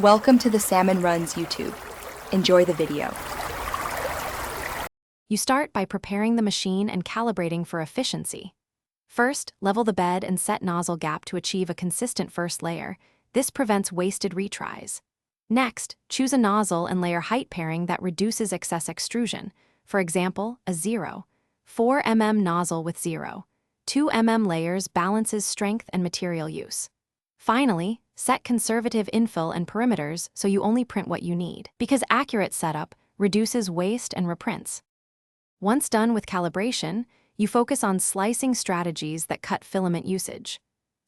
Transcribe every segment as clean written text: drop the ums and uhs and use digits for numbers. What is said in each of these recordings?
Welcome to the Salmon Runs YouTube. Enjoy the video. You start by preparing the machine and calibrating for efficiency. First, level the bed and set nozzle gap to achieve a consistent first layer. This prevents wasted retries. Next, choose a nozzle and layer height pairing that reduces excess extrusion. For example, a 0, 4 mm nozzle with 0, 2 mm layers balances strength and material use. Finally, set conservative infill and perimeters so you only print what you need, because accurate setup reduces waste and reprints. Once done with calibration, you focus on slicing strategies that cut filament usage.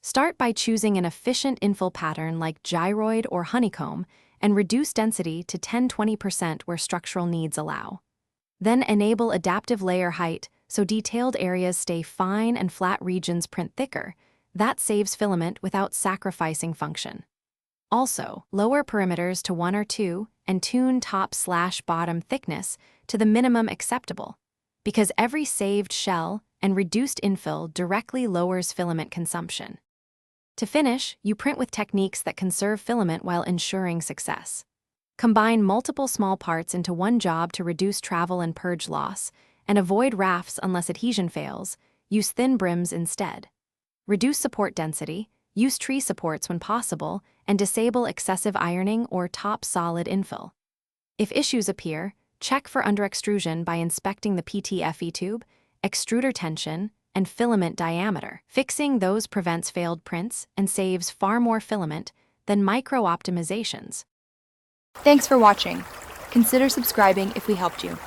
Start by choosing an efficient infill pattern like gyroid or honeycomb and reduce density to 10–20% where structural needs allow. Then enable adaptive layer height so detailed areas stay fine and flat regions print thicker. That saves filament without sacrificing function. Also, lower perimeters to 1 or 2 and tune top/bottom thickness to the minimum acceptable, because every saved shell and reduced infill directly lowers filament consumption. To finish, you print with techniques that conserve filament while ensuring success. Combine multiple small parts into one job to reduce travel and purge loss, and avoid rafts unless adhesion fails. Use thin brims instead. Reduce support density, use tree supports when possible, and disable excessive ironing or top solid infill. If issues appear, check for underextrusion by inspecting the PTFE tube, extruder tension, and filament diameter. Fixing those prevents failed prints and saves far more filament than micro-optimizations. Thanks for watching. Consider subscribing if we helped you.